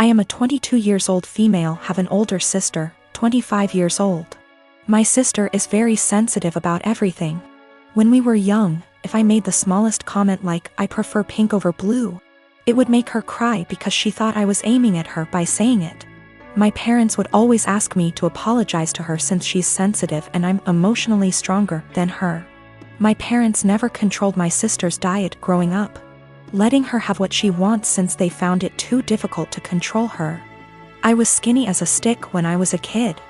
I am a 22 years old female, have an older sister, 25 years old. My sister is very sensitive about everything. When we were young, if I made the smallest comment like, I prefer pink over blue, it would make her cry because she thought I was aiming at her by saying it. My parents would always ask me to apologize to her since she's sensitive and I'm emotionally stronger than her. My parents never controlled my sister's diet growing up, letting her have what she wants since they found it too difficult to control her. I was skinny as a stick when I was a kid.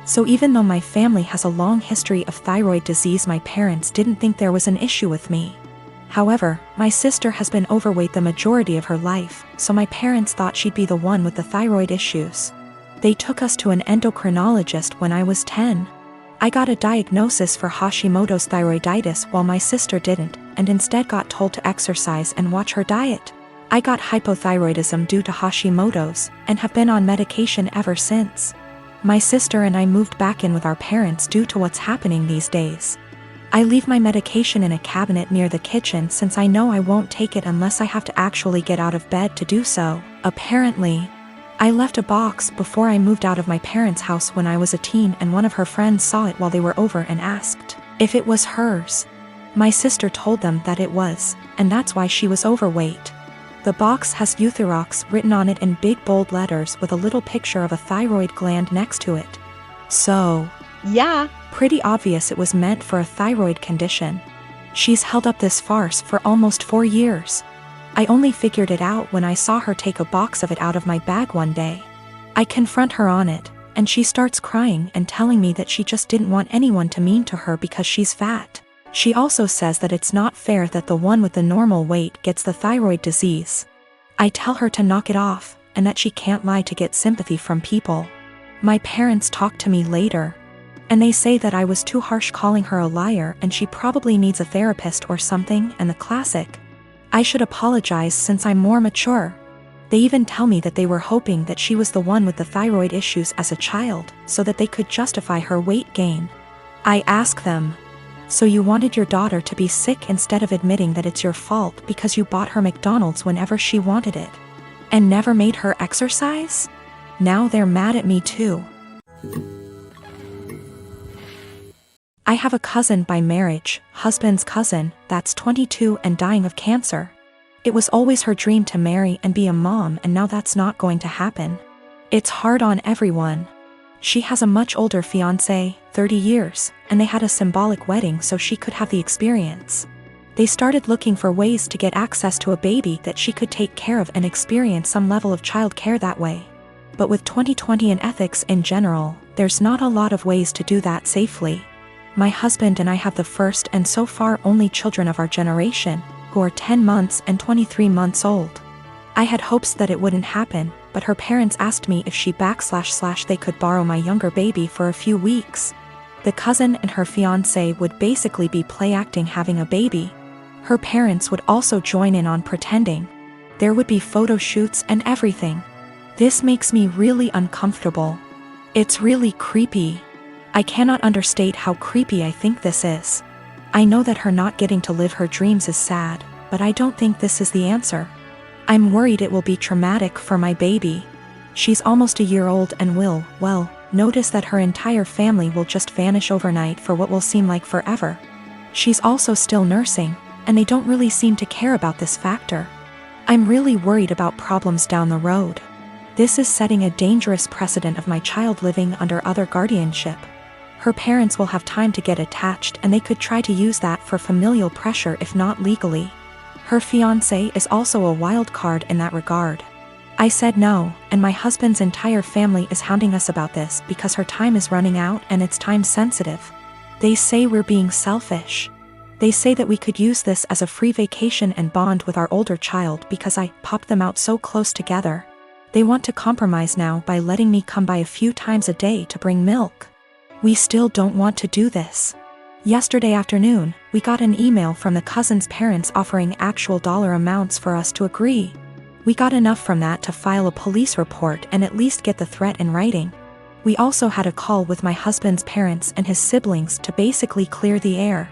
So even though my family has a long history of thyroid disease, my parents didn't think there was an issue with me. However, my sister has been overweight the majority of her life, so my parents thought she'd be the one with the thyroid issues. They took us to an endocrinologist when I was 10. I got a diagnosis for Hashimoto's thyroiditis while my sister didn't, and instead got told to exercise and watch her diet. I got hypothyroidism due to Hashimoto's, and have been on medication ever since. My sister and I moved back in with our parents due to what's happening these days. I leave my medication in a cabinet near the kitchen since I know I won't take it unless I have to actually get out of bed to do so. Apparently, I left a box before I moved out of my parents' house when I was a teen, and one of her friends saw it while they were over and asked if it was hers. My sister told them that it was, and that's why she was overweight. The box has Euthyrox written on it in big bold letters with a little picture of a thyroid gland next to it. So, yeah, pretty obvious it was meant for a thyroid condition. She's held up this farce for almost 4 years. I only figured it out when I saw her take a box of it out of my bag one day. I confront her on it, and she starts crying and telling me that she just didn't want anyone to mean to her because she's fat. She also says that it's not fair that the one with the normal weight gets the thyroid disease. I tell her to knock it off, and that she can't lie to get sympathy from people. My parents talk to me later, and they say that I was too harsh calling her a liar and she probably needs a therapist or something, and the classic, I should apologize since I'm more mature. They even tell me that they were hoping that she was the one with the thyroid issues as a child, so that they could justify her weight gain. I ask them, so you wanted your daughter to be sick instead of admitting that it's your fault because you bought her McDonald's whenever she wanted it, and never made her exercise? Now they're mad at me too. I have a cousin by marriage, husband's cousin, that's 22 and dying of cancer. It was always her dream to marry and be a mom, and now that's not going to happen. It's hard on everyone. She has a much older fiancé, 30 years, and they had a symbolic wedding so she could have the experience. They started looking for ways to get access to a baby that she could take care of and experience some level of child care that way. But with 2020 and ethics in general, there's not a lot of ways to do that safely. My husband and I have the first and so far only children of our generation, who are 10 months and 23 months old. I had hopes that it wouldn't happen, but her parents asked me if she / they could borrow my younger baby for a few weeks. The cousin and her fiancé would basically be play acting having a baby. Her parents would also join in on pretending. There would be photo shoots and everything. This makes me really uncomfortable. It's really creepy. I cannot understate how creepy I think this is. I know that her not getting to live her dreams is sad, but I don't think this is the answer. I'm worried it will be traumatic for my baby. She's almost a year old and will, well, notice that her entire family will just vanish overnight for what will seem like forever. She's also still nursing, and they don't really seem to care about this factor. I'm really worried about problems down the road. This is setting a dangerous precedent of my child living under other guardianship. Her parents will have time to get attached, and they could try to use that for familial pressure if not legally. Her fiancé is also a wild card in that regard. I said no, and my husband's entire family is hounding us about this because her time is running out and it's time sensitive. They say we're being selfish. They say that we could use this as a free vacation and bond with our older child because I popped them out so close together. They want to compromise now by letting me come by a few times a day to bring milk. We still don't want to do this. Yesterday afternoon, we got an email from the cousin's parents offering actual dollar amounts for us to agree. We got enough from that to file a police report and at least get the threat in writing. We also had a call with my husband's parents and his siblings to basically clear the air.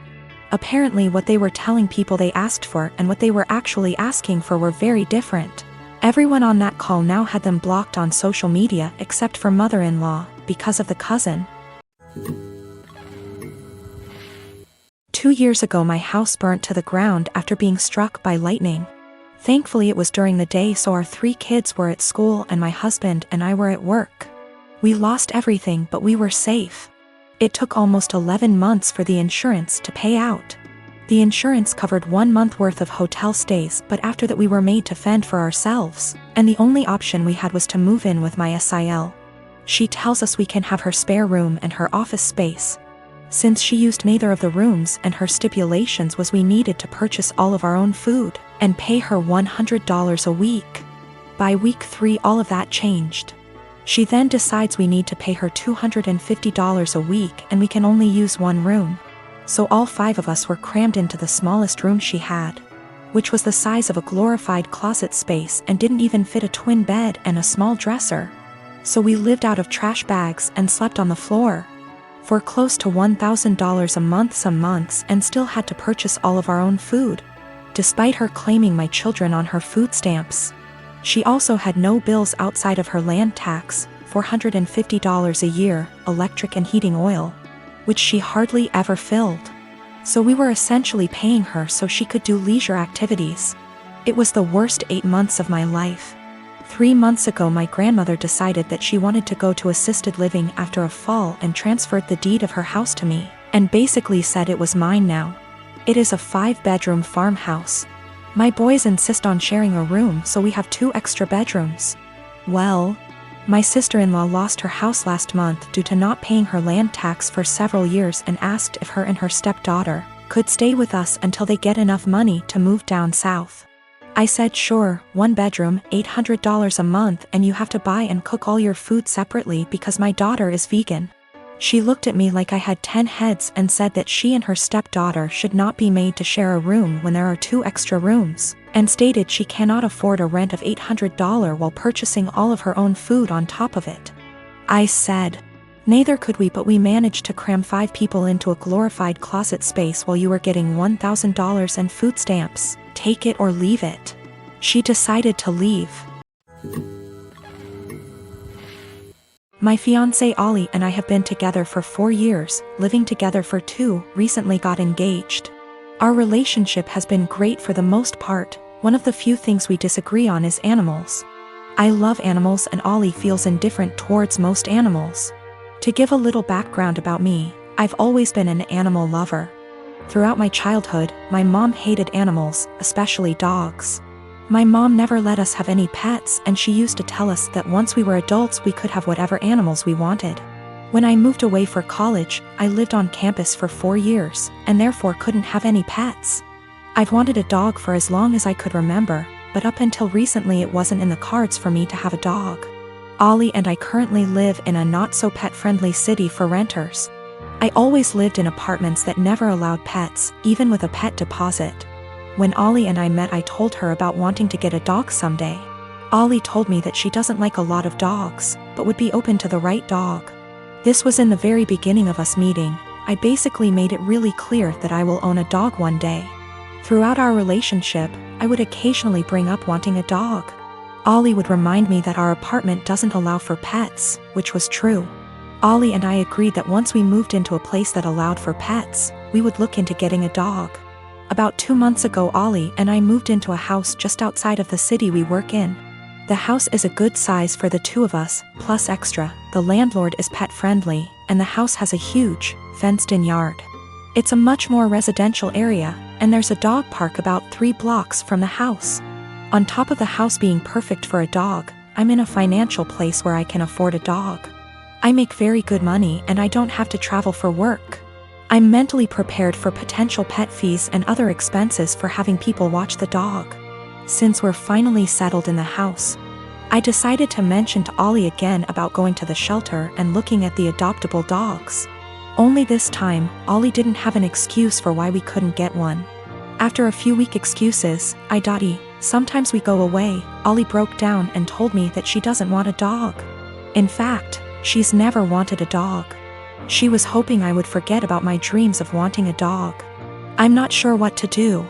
Apparently what they were telling people they asked for and what they were actually asking for were very different. Everyone on that call now had them blocked on social media except for mother-in-law, because of the cousin. 2 years ago my house burnt to the ground after being struck by lightning. Thankfully it was during the day, so our 3 kids were at school and my husband and I were at work. We lost everything, but we were safe. It took almost 11 months for the insurance to pay out. The insurance covered 1 month worth of hotel stays, but after that we were made to fend for ourselves, and the only option we had was to move in with my SIL. She tells us we can have her spare room and her office space. Since she used neither of the rooms, and her stipulations was we needed to purchase all of our own food and pay her $100 a week. By week 3 all of that changed. She then decides we need to pay her $250 a week and we can only use 1 room. So all 5 of us were crammed into the smallest room she had, which was the size of a glorified closet space and didn't even fit a twin bed and a small dresser. So we lived out of trash bags and slept on the floor for close to $1,000 a month some months, and still had to purchase all of our own food, despite her claiming my children on her food stamps. She also had no bills outside of her land tax, $450 a year, electric and heating oil, which she hardly ever filled. So we were essentially paying her so she could do leisure activities. It was the worst 8 months of my life. 3 months ago my grandmother decided that she wanted to go to assisted living after a fall and transferred the deed of her house to me, and basically said it was mine now. It is a 5-bedroom farmhouse. My boys insist on sharing a room, so we have 2 extra bedrooms. Well, my sister-in-law lost her house last month due to not paying her land tax for several years and asked if her and her stepdaughter could stay with us until they get enough money to move down south. I said sure, 1 bedroom, $800 a month, and you have to buy and cook all your food separately because my daughter is vegan. She looked at me like I had 10 heads and said that she and her stepdaughter should not be made to share a room when there are 2 extra rooms, and stated she cannot afford a rent of $800 while purchasing all of her own food on top of it. I said, neither could we, but we managed to cram 5 people into a glorified closet space while you were getting $1,000 and food stamps. Take it or leave it. She decided to leave. My fiancé Ollie and I have been together for 4 years, living together for 2, recently got engaged. Our relationship has been great for the most part. One of the few things we disagree on is animals. I love animals and Ollie feels indifferent towards most animals. To give a little background about me, I've always been an animal lover. Throughout my childhood, my mom hated animals, especially dogs. My mom never let us have any pets, and she used to tell us that once we were adults we could have whatever animals we wanted. When I moved away for college, I lived on campus for 4 years, and therefore couldn't have any pets. I've wanted a dog for as long as I could remember, but up until recently it wasn't in the cards for me to have a dog. Ollie and I currently live in a not-so-pet-friendly city for renters. I always lived in apartments that never allowed pets, even with a pet deposit. When Ollie and I met, I told her about wanting to get a dog someday. Ollie told me that she doesn't like a lot of dogs, but would be open to the right dog. This was in the very beginning of us meeting. I basically made it really clear that I will own a dog one day. Throughout our relationship, I would occasionally bring up wanting a dog. Ollie would remind me that our apartment doesn't allow for pets, which was true. Ollie and I agreed that once we moved into a place that allowed for pets, we would look into getting a dog. About 2 months ago Ollie and I moved into a house just outside of the city we work in. The house is a good size for the 2 of us, plus extra. The landlord is pet friendly, and the house has a huge, fenced-in yard. It's a much more residential area, and there's a dog park about 3 blocks from the house. On top of the house being perfect for a dog, I'm in a financial place where I can afford a dog. I make very good money and I don't have to travel for work. I'm mentally prepared for potential pet fees and other expenses for having people watch the dog. Since we're finally settled in the house, I decided to mention to Ollie again about going to the shelter and looking at the adoptable dogs. Only this time, Ollie didn't have an excuse for why we couldn't get one. After a few weak excuses, sometimes we go away, Ollie broke down and told me that she doesn't want a dog. In fact, she's never wanted a dog. She was hoping I would forget about my dreams of wanting a dog. I'm not sure what to do.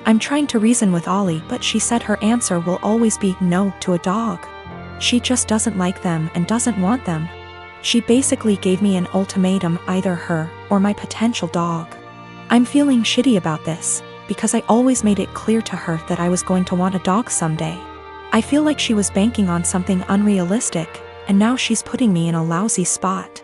I'm trying to reason with Ollie, but she said her answer will always be no to a dog. She just doesn't like them and doesn't want them. She basically gave me an ultimatum, either her or my potential dog. I'm feeling shitty about this, because I always made it clear to her that I was going to want a dog someday. I feel like she was banking on something unrealistic, and now she's putting me in a lousy spot.